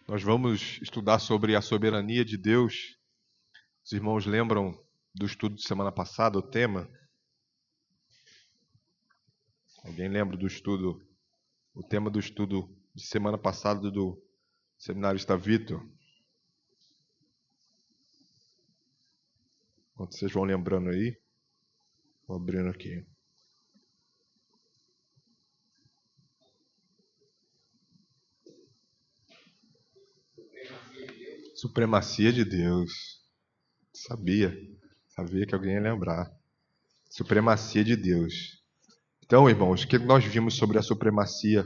Nós vamos estudar sobre a soberania de Deus. Os irmãos lembram do estudo de semana passada, o tema? Alguém lembra do estudo, o tema do estudo de semana passada do seminarista Vitor? Enquanto vocês vão lembrando aí, vou abrindo aqui. Supremacia de Deus. Sabia que alguém ia lembrar. Supremacia de Deus. Então, irmãos, o que nós vimos sobre a supremacia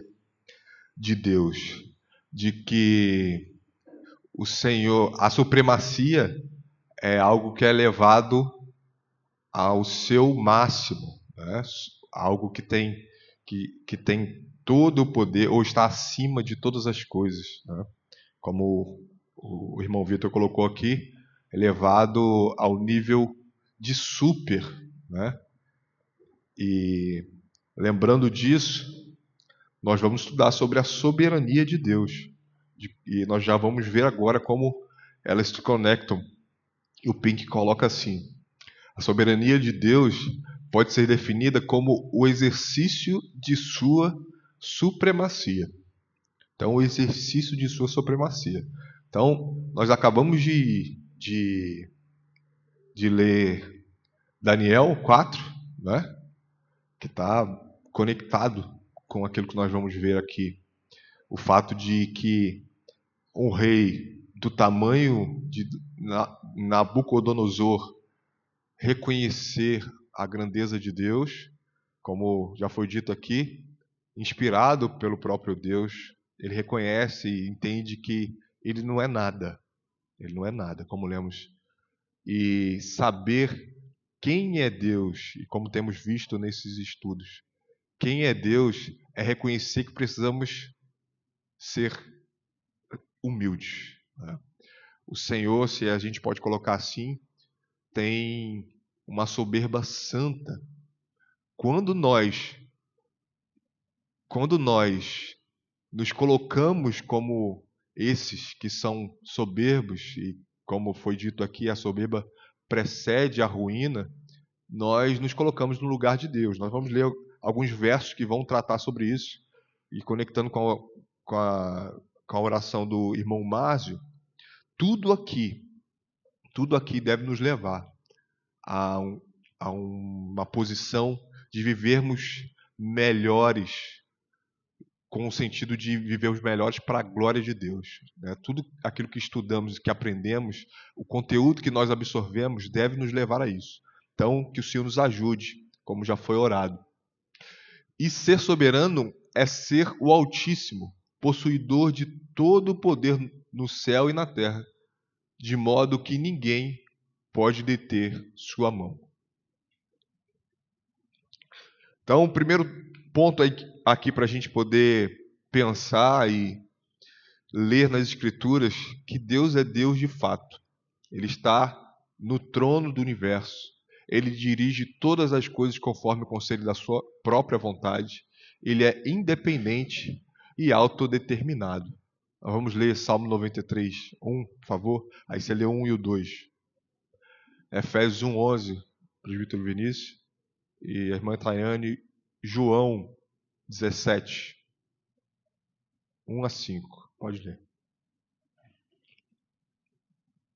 de Deus? De que o Senhor, a supremacia é algo que é levado ao seu máximo, né? Algo que tem todo o poder ou está acima de todas as coisas, né? Como o irmão Vitor colocou aqui, elevado ao nível de super, né? E lembrando disso, nós vamos estudar sobre a soberania de Deus. E nós já vamos ver agora como elas se conectam. E o Pink coloca assim: a soberania de Deus pode ser definida como o exercício de sua supremacia. Então, o exercício de sua supremacia. Então, nós acabamos de ler Daniel 4, né? Que está conectado com aquilo que nós vamos ver aqui. O fato de que um rei do tamanho de Nabucodonosor reconhecer a grandeza de Deus, como já foi dito aqui, inspirado pelo próprio Deus, ele reconhece e entende que ele não é nada. Ele não é nada, como lemos. E saber quem é Deus, e como temos visto nesses estudos, quem é Deus é reconhecer que precisamos ser humildes, né? O Senhor, se a gente pode colocar assim, tem uma soberba santa. Quando nós Quando nós nos colocamos como esses que são soberbos, e como foi dito aqui, a soberba precede a ruína, nós nos colocamos no lugar de Deus. Nós vamos ler alguns versos que vão tratar sobre isso, e conectando com a, com a oração do irmão Márcio, tudo aqui, tudo aqui deve nos levar a, um, a uma posição de vivermos melhores, com o sentido de viver os melhores para a glória de Deus, né? Tudo aquilo que estudamos e que aprendemos, o conteúdo que nós absorvemos deve nos levar a isso. Então, que o Senhor nos ajude, como já foi orado. E ser soberano é ser o Altíssimo, possuidor de todo o poder no céu e na terra, de modo que ninguém pode deter sua mão. Então, o primeiro ponto aqui para a gente poder pensar e ler nas Escrituras que Deus é Deus de fato. Ele está no trono do universo. Ele dirige todas as coisas conforme o conselho da sua própria vontade. Ele é independente e autodeterminado. Nós vamos ler Salmo 93, 1, por favor. Aí você lê o 1 e o 2. Efésios 1, 11, presbítero Vinícius. E a irmã Tayane, João 17, 1 a 5. Pode ler.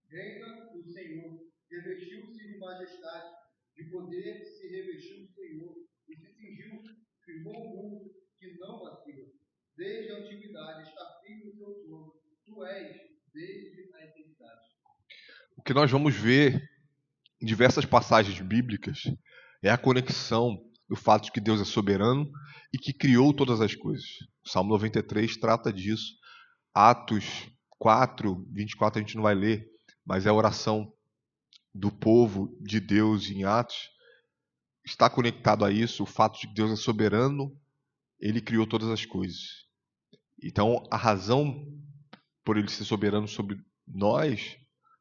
Reina o Senhor, revestiu-se de majestade, de poder se revestiu o Senhor, e se cingiu, firmou o mundo que não vacila. Desde a antiguidade está firme o seu trono, tu és desde a eternidade. O que nós vamos ver em diversas passagens bíblicas é a conexão do fato de que Deus é soberano e que criou todas as coisas. O Salmo 93 trata disso. Atos 4, 24 a gente não vai ler, mas é a oração do povo de Deus em Atos. Está conectado a isso, o fato de que Deus é soberano, ele criou todas as coisas. Então, a razão por ele ser soberano sobre nós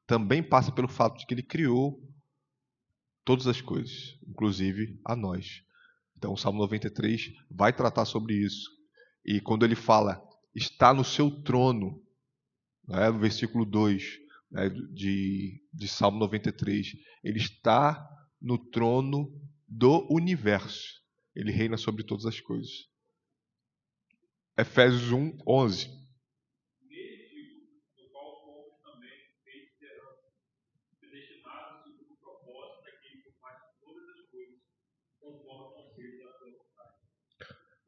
também passa pelo fato de que ele criou todas as coisas, inclusive a nós. Então, o Salmo 93 vai tratar sobre isso. E quando ele fala, está no seu trono, No versículo 2, né, de Salmo 93. Ele está no trono do universo. Ele reina sobre todas as coisas. Efésios 1, 11.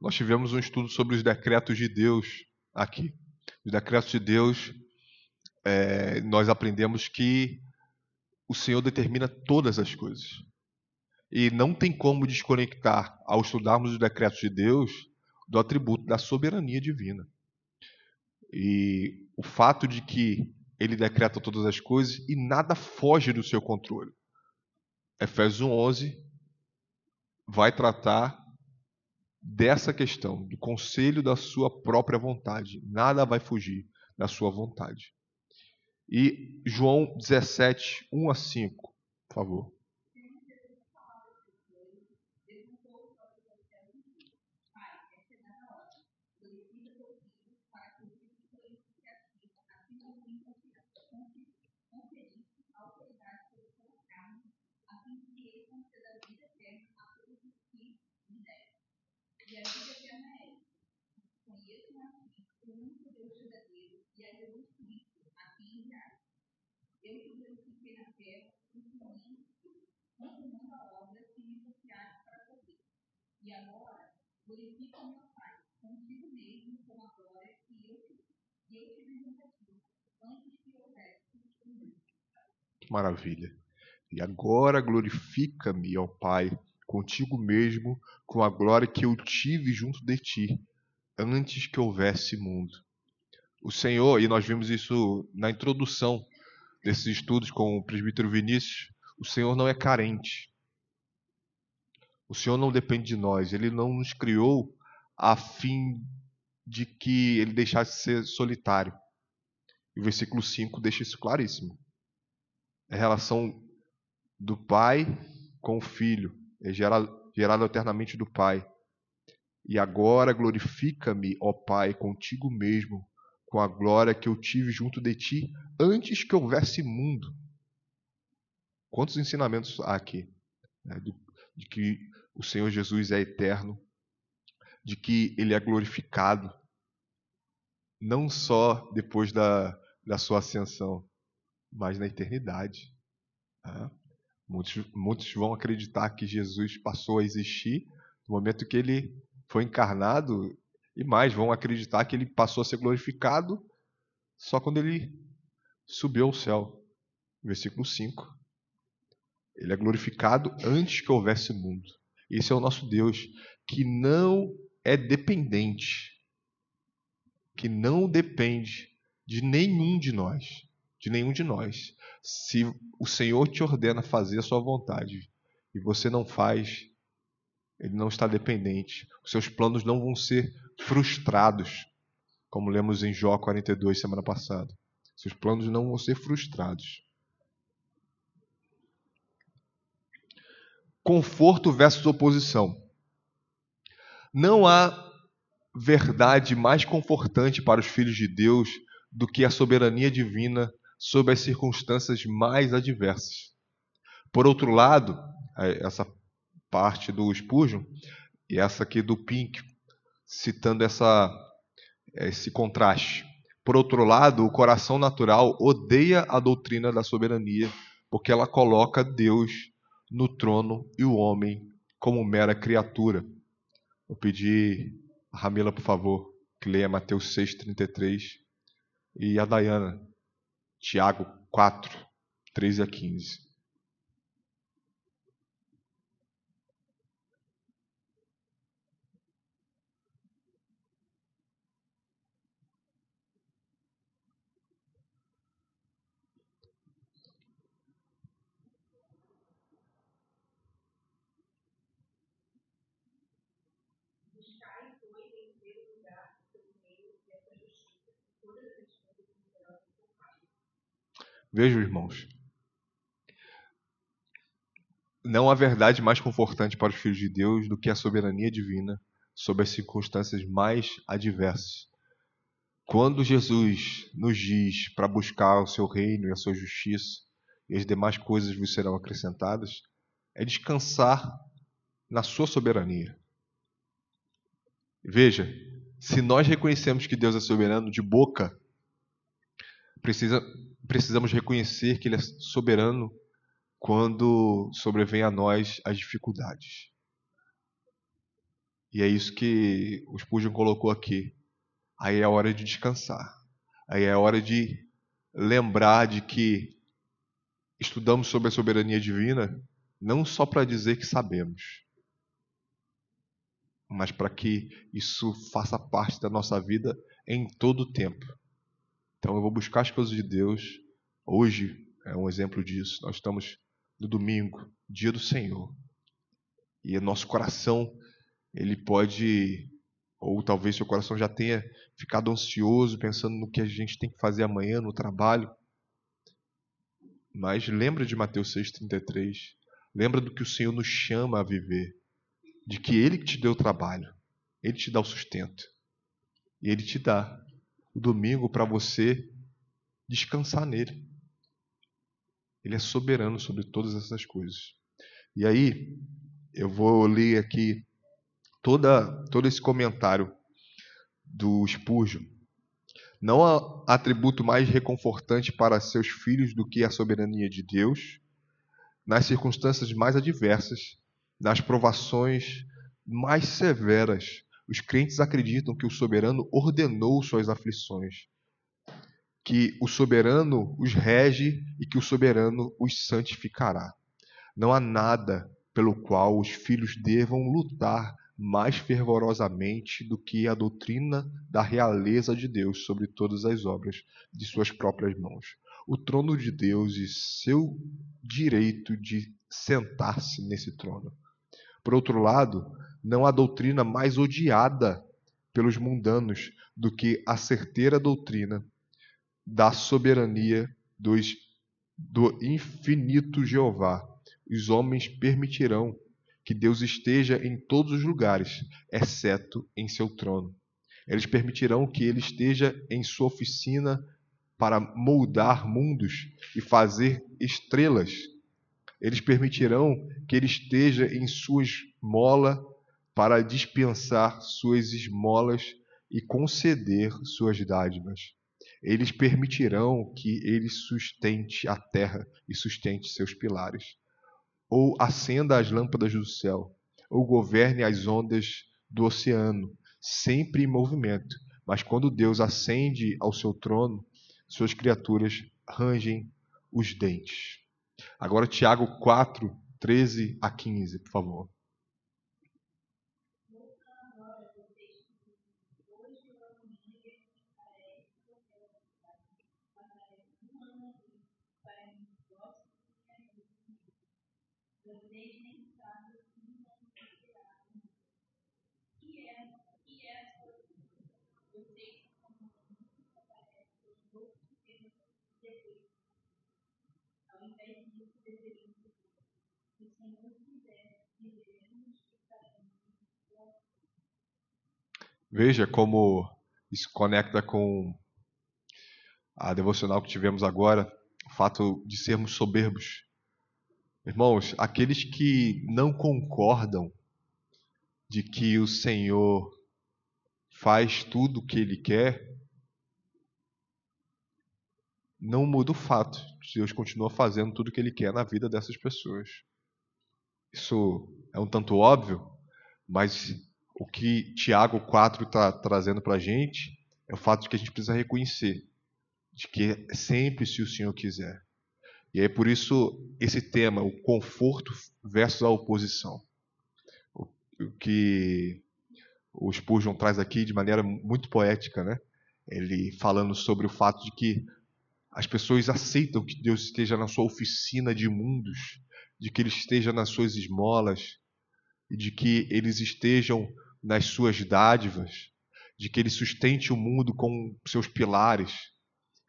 Nós tivemos um estudo sobre os decretos de Deus aqui. Os decretos de Deus, nós aprendemos que o Senhor determina todas as coisas. E não tem como desconectar, ao estudarmos os decretos de Deus, do atributo da soberania divina. E o fato de que ele decreta todas as coisas e nada foge do seu controle. Efésios 11 vai tratar dessa questão, do conselho da sua própria vontade. Nada vai fugir da sua vontade. E João 17, 1 a 5, por favor. Maravilha. E agora glorifica-me, ó Pai, contigo mesmo, com a glória que eu tive junto de ti, antes que houvesse mundo. O Senhor, e nós vimos isso na introdução desses estudos com o presbítero Vinícius, o Senhor não é carente. O Senhor não depende de nós. Ele não nos criou a fim de que ele deixasse de ser solitário. E o versículo 5 deixa isso claríssimo. É a relação do Pai com o Filho. É gerado eternamente do Pai. E agora glorifica-me, ó Pai, contigo mesmo, com a glória que eu tive junto de ti, antes que houvesse mundo. Quantos ensinamentos há aqui? Né? De que o Senhor Jesus é eterno, de que Ele é glorificado, não só depois da sua ascensão, mas na eternidade. Tá? Muitos vão acreditar que Jesus passou a existir no momento que Ele foi encarnado, e mais, vão acreditar que Ele passou a ser glorificado só quando Ele subiu ao céu. Versículo 5. Ele é glorificado antes que houvesse mundo. Esse é o nosso Deus, que não é dependente, que não depende de nenhum de nós. De nenhum de nós. Se o Senhor te ordena fazer a sua vontade e você não faz, Ele não está dependente. Os seus planos não vão ser frustrados, como lemos em Jó 42 semana passada. Seus planos não vão ser frustrados. Conforto versus oposição. Não há verdade mais confortante para os filhos de Deus do que a soberania divina sob as circunstâncias mais adversas. Por outro lado, essa parte do Spurgeon e essa aqui do Pink, citando esse contraste. Por outro lado, o coração natural odeia a doutrina da soberania, porque ela coloca Deus no trono e o homem como mera criatura. Vou pedir a Ramila, por favor, que leia Mateus 6,33, e a Dayana, Tiago 4, 13 a 15. Vejam, irmãos, não há verdade mais confortante para os filhos de Deus do que a soberania divina sob as circunstâncias mais adversas. Quando Jesus nos diz para buscar o seu reino e a sua justiça, e as demais coisas vos serão acrescentadas, é descansar na sua soberania. Veja, se nós reconhecemos que Deus é soberano de boca, precisamos reconhecer que Ele é soberano quando sobrevém a nós as dificuldades. E é isso que o Spurgeon colocou aqui. Aí é a hora de descansar. Aí é a hora de lembrar de que estudamos sobre a soberania divina não só para dizer que sabemos, mas para que isso faça parte da nossa vida em todo o tempo. Então eu vou buscar as coisas de Deus. Hoje é um exemplo disso. Nós estamos no domingo, dia do Senhor. E o nosso coração, ele pode, ou talvez seu coração já tenha ficado ansioso, pensando no que a gente tem que fazer amanhã no trabalho. Mas lembra de Mateus 6,33. Lembra do que o Senhor nos chama a viver. De que Ele que te deu o trabalho. Ele te dá o sustento. E Ele te dá o domingo para você descansar nele. Ele é soberano sobre todas essas coisas. E aí, eu vou ler aqui todo esse comentário do Spurgeon. Não há atributo mais reconfortante para seus filhos do que a soberania de Deus, nas circunstâncias mais adversas, nas provações mais severas. Os crentes acreditam que o soberano ordenou suas aflições, que o soberano os rege e que o soberano os santificará. Não há nada pelo qual os filhos devam lutar mais fervorosamente do que a doutrina da realeza de Deus sobre todas as obras de suas próprias mãos. O trono de Deus e seu direito de sentar-se nesse trono. Por outro lado, não há doutrina mais odiada pelos mundanos do que a certeira doutrina da soberania do infinito Jeová. Os homens permitirão que Deus esteja em todos os lugares, exceto em seu trono. Eles permitirão que ele esteja em sua oficina para moldar mundos e fazer estrelas. Eles permitirão que ele esteja em sua esmola para dispensar suas esmolas e conceder suas dádivas. Eles permitirão que ele sustente a terra e sustente seus pilares, ou acenda as lâmpadas do céu, ou governe as ondas do oceano, sempre em movimento. Mas quando Deus ascende ao seu trono, suas criaturas rangem os dentes. Agora Tiago 4, 13 a 15, por favor. Veja como isso conecta com a devocional que tivemos agora, o fato de sermos soberbos. Irmãos, aqueles que não concordam de que o Senhor faz tudo o que Ele quer, não muda o fato de Deus continua fazendo tudo o que Ele quer na vida dessas pessoas. Isso é um tanto óbvio, mas o que Tiago 4 está trazendo para a gente é o fato de que a gente precisa reconhecer de que é sempre se o Senhor quiser. E é por isso esse tema, o conforto versus a oposição. O que o Spurgeon traz aqui de maneira muito poética, né? Ele falando sobre o fato de que as pessoas aceitam que Deus esteja na sua oficina de mundos, de que Ele esteja nas suas esmolas, e de que eles estejam nas suas dádivas, de que Ele sustente o mundo com seus pilares.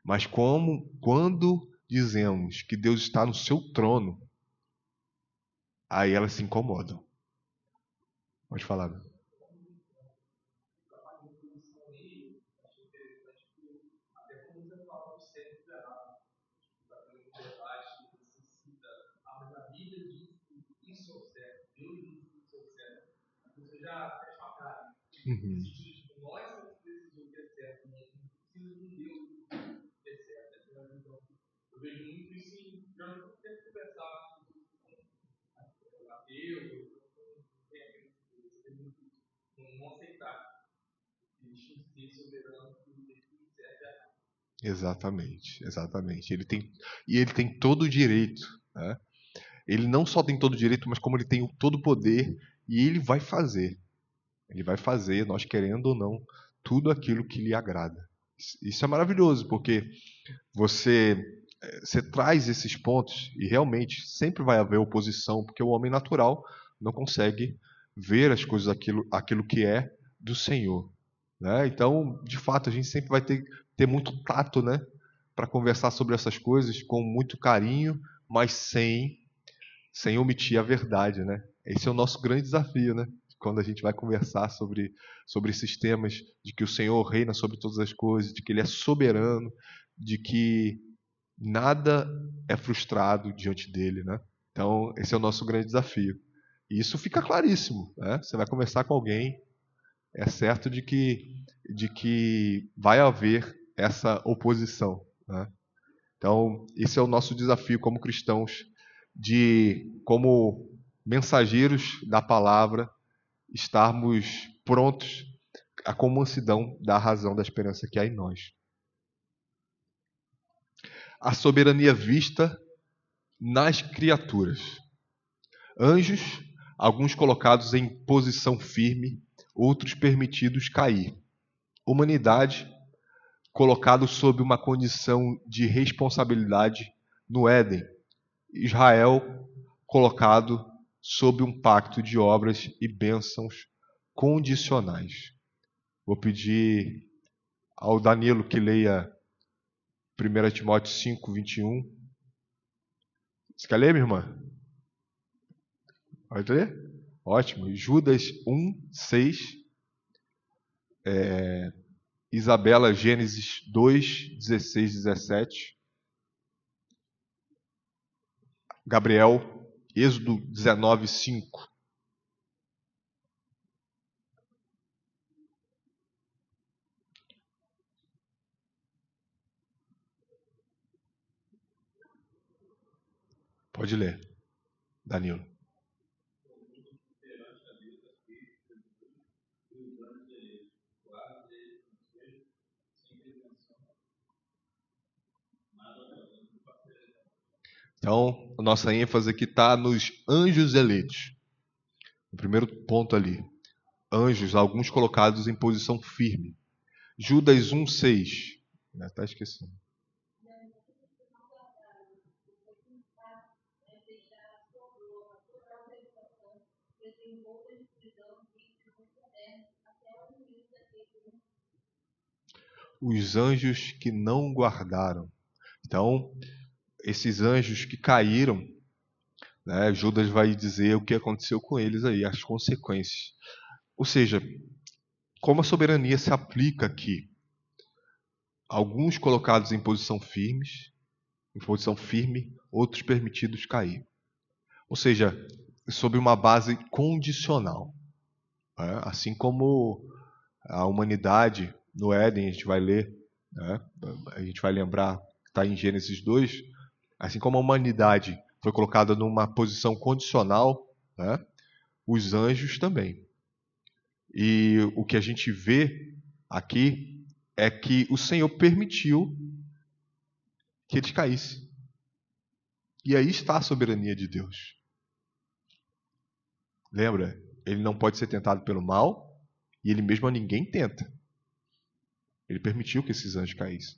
Mas quando dizemos que Deus está no seu trono, aí elas se incomodam. Pode falar. Uhum. Exatamente, exatamente. Ele tem todo o direito, né? Ele não só tem todo o direito, mas como ele tem todo o poder, e ele vai fazer. Ele vai fazer, nós querendo ou não, tudo aquilo que lhe agrada. Isso é maravilhoso, porque você, você traz esses pontos e realmente sempre vai haver oposição, porque o homem natural não consegue ver as coisas, aquilo que é do Senhor. Né? Então, de fato, a gente sempre vai ter muito tato, né, para conversar sobre essas coisas com muito carinho, mas sem omitir a verdade, né? Esse é o nosso grande desafio, né? Quando a gente vai conversar sobre esses temas de que o Senhor reina sobre todas as coisas, de que Ele é soberano, de que nada é frustrado diante dele, né? Então, esse é o nosso grande desafio. E isso fica claríssimo, né? Você vai conversar com alguém, é certo de que vai haver essa oposição, né? Então, esse é o nosso desafio como cristãos, como mensageiros da palavra, estarmos prontos a com mansidão dar a razão da esperança que há em nós. A soberania vista nas criaturas. Anjos, alguns colocados em posição firme, outros permitidos cair. Humanidade, colocado sob uma condição de responsabilidade no Éden. Israel, colocado sob um pacto de obras e bênçãos condicionais. Vou pedir ao Danilo que leia 1 Timóteo 5, 21. Você quer ler, minha irmã? Pode ler? Ótimo. Judas 1, 6. Isabela, Gênesis 2, 16, 17. Gabriel, Êxodo 19, 5. Pode ler, Danilo. Então, a nossa ênfase aqui está nos anjos eleitos. O primeiro ponto ali. Anjos, alguns colocados em posição firme. Judas 1, 6. Está esquecendo. Os anjos que não guardaram. Então, esses anjos que caíram, né, Judas vai dizer o que aconteceu com eles aí, as consequências. Ou seja, como a soberania se aplica aqui? Alguns colocados em posição firme, outros permitidos cair. Ou seja, sob uma base condicional. Né? Assim como a humanidade no Éden, a gente vai ler, né? A gente vai lembrar, está em Gênesis 2, assim como a humanidade foi colocada numa posição condicional, né? Os anjos também. E o que a gente vê aqui é que o Senhor permitiu que eles caíssem. E aí está a soberania de Deus. Lembra? Ele não pode ser tentado pelo mal e ele mesmo a ninguém tenta. Ele permitiu que esses anjos caíssem.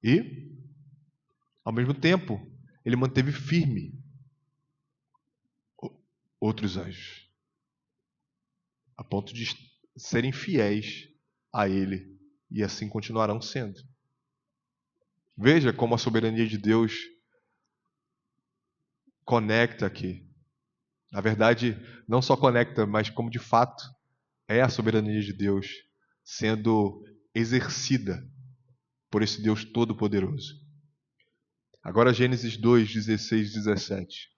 E, ao mesmo tempo, ele manteve firme outros anjos, a ponto de serem fiéis a ele, e assim continuarão sendo. Veja como a soberania de Deus conecta aqui. Na verdade, não só conecta, mas como de fato é a soberania de Deus sendo exercida por esse Deus todo-poderoso. Agora Gênesis 2, 16, 17.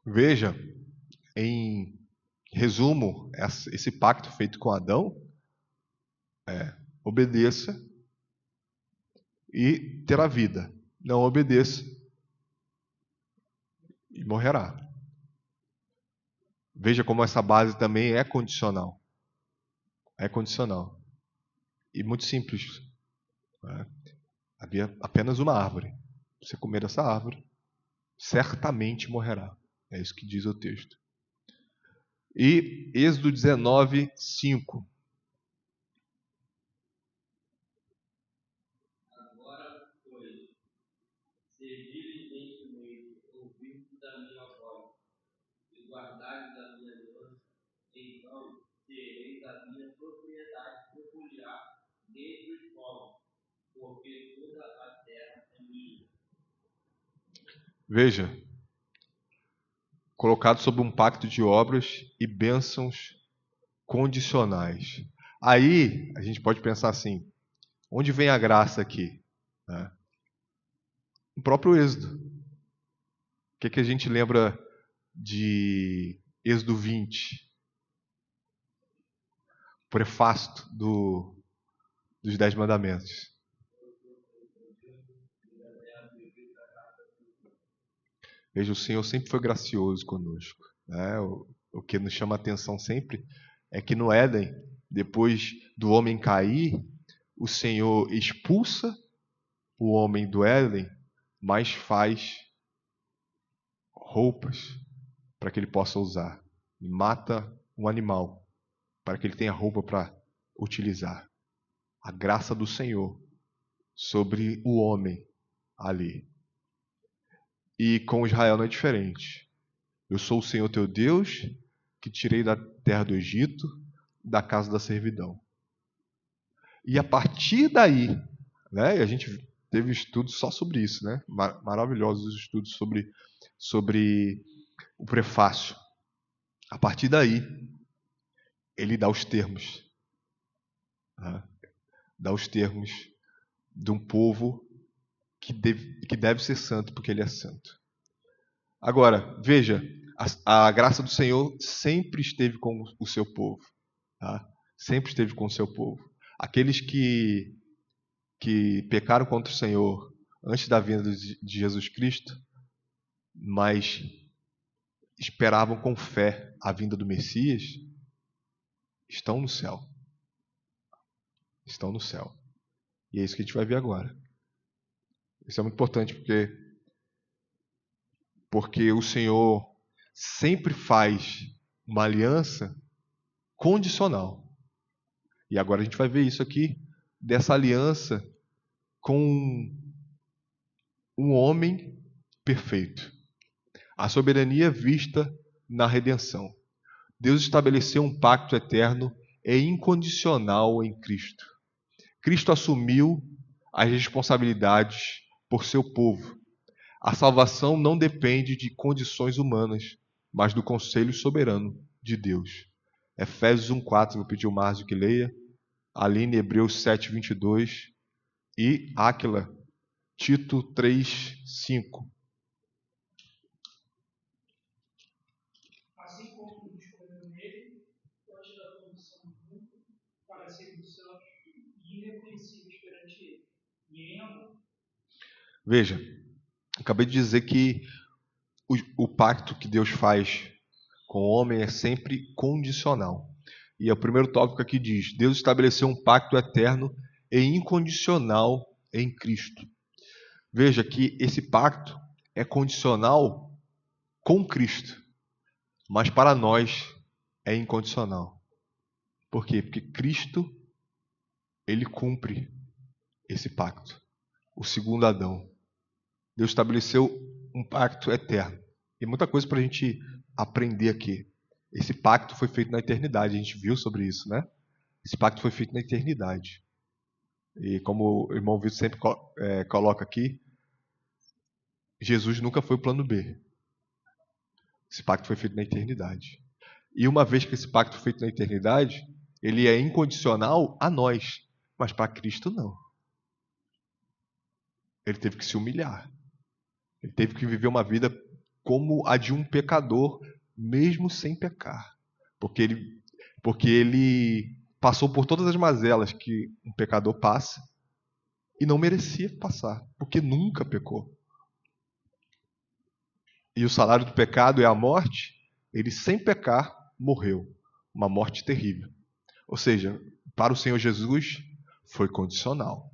Veja, em resumo, esse pacto feito com Adão é: obedeça e terá vida. Não obedeça e morrerá. Veja como essa base também é condicional. É condicional. E muito simples. Né? Havia apenas uma árvore. Se você comer essa árvore, certamente morrerá. É isso que diz o texto. E Êxodo 19, 5. Agora, pois, se diligentemente ouvirdes a minha voz e guardardes a minha aliança, então sereis a minha propriedade peculiar dentre os povos, porque toda a terra é minha. Veja, colocado sob um pacto de obras e bênçãos condicionais. Aí a gente pode pensar assim: onde vem a graça aqui? Né? No próprio Êxodo. O que a gente lembra de Êxodo 20? Prefácio dos 10 mandamentos. Veja, o Senhor sempre foi gracioso conosco. Né? O que nos chama a atenção sempre é que no Éden, depois do homem cair, o Senhor expulsa o homem do Éden, mas faz roupas para que ele possa usar. E mata um animal para que ele tenha roupa para utilizar. A graça do Senhor sobre o homem ali. E com Israel não é diferente. Eu sou o Senhor teu Deus, que tirei da terra do Egito, da casa da servidão. E a partir daí, né, e a gente teve estudos só sobre isso, né? Maravilhosos estudos sobre o prefácio. A partir daí, ele dá os termos. Né? Dá os termos de um povo que deve ser santo, porque ele é santo. Agora, veja, a graça do Senhor sempre esteve com o seu povo. Tá? Sempre esteve com o seu povo. Aqueles que pecaram contra o Senhor antes da vinda de Jesus Cristo, mas esperavam com fé a vinda do Messias, estão no céu. Estão no céu. E é isso que a gente vai ver agora. Isso é muito importante porque o Senhor sempre faz uma aliança condicional. E agora a gente vai ver isso aqui, dessa aliança com um homem perfeito. A soberania vista na redenção. Deus estabeleceu um pacto eterno e incondicional em Cristo. Cristo assumiu as responsabilidades por seu povo. A salvação não depende de condições humanas, mas do conselho soberano de Deus. Efésios 1,4, vou pedir o Márcio que leia. Aline, Hebreus 7,22. E Áquila, Tito 3,5. Assim como nos escolheu nele, antes da condição do mundo, para sermos santos e irreconhecíveis perante ele. E em amor. Veja, acabei de dizer que o pacto que Deus faz com o homem é sempre condicional. E o primeiro tópico aqui diz: Deus estabeleceu um pacto eterno e incondicional em Cristo. Veja que esse pacto é condicional com Cristo, mas para nós é incondicional. Por quê? Porque Cristo, ele cumpre esse pacto. O segundo Adão. Deus estabeleceu um pacto eterno. E muita coisa para a gente aprender aqui. Esse pacto foi feito na eternidade, a gente viu sobre isso, né? Esse pacto foi feito na eternidade. E como o irmão Vitor sempre coloca aqui, Jesus nunca foi o plano B. Esse pacto foi feito na eternidade. E uma vez que esse pacto foi feito na eternidade, ele é incondicional a nós. Mas para Cristo, não. Ele teve que se humilhar. Ele teve que viver uma vida como a de um pecador, mesmo sem pecar. Porque ele passou por todas as mazelas que um pecador passa e não merecia passar, porque nunca pecou. E o salário do pecado é a morte. Ele, sem pecar, morreu. Uma morte terrível. Ou seja, para o Senhor Jesus, foi condicional.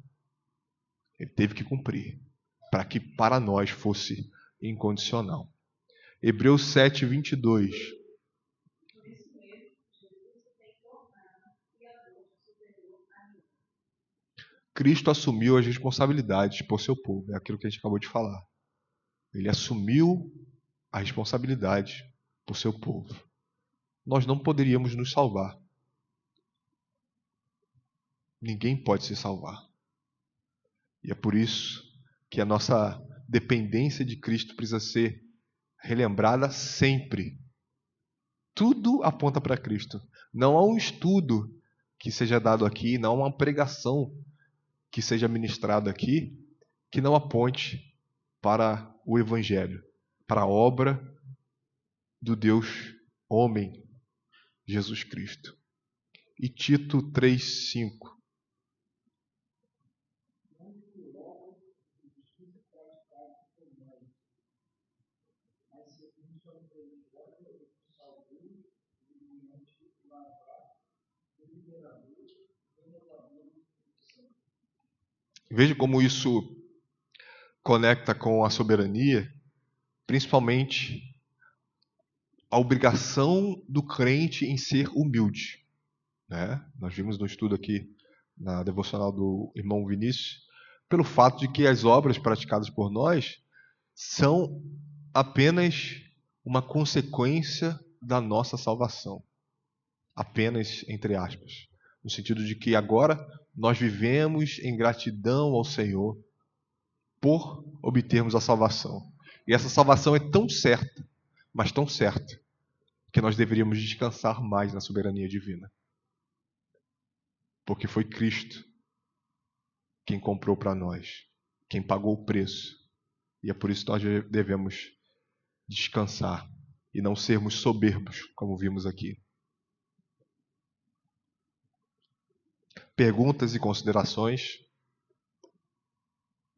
Ele teve que cumprir, para que para nós fosse incondicional. Hebreus 7, 22. Cristo assumiu as responsabilidades por seu povo. É aquilo que a gente acabou de falar. Ele assumiu a responsabilidade por seu povo. Nós não poderíamos nos salvar. Ninguém pode se salvar. E é por isso que a nossa dependência de Cristo precisa ser relembrada sempre. Tudo aponta para Cristo. Não há um estudo que seja dado aqui, não há uma pregação que seja ministrada aqui que não aponte para o Evangelho, para a obra do Deus homem, Jesus Cristo. E Tito 3:5. Veja como isso conecta com a soberania, principalmente a obrigação do crente em ser humilde. Né? Nós vimos no estudo aqui, na devocional do irmão Vinícius, pelo fato de que as obras praticadas por nós são apenas uma consequência da nossa salvação. Apenas, entre aspas. No sentido de que agora nós vivemos em gratidão ao Senhor por obtermos a salvação. E essa salvação é tão certa, mas tão certa, que nós deveríamos descansar mais na soberania divina. Porque foi Cristo quem comprou para nós, quem pagou o preço. E é por isso que nós devemos descansar e não sermos soberbos, como vimos aqui. Perguntas e considerações?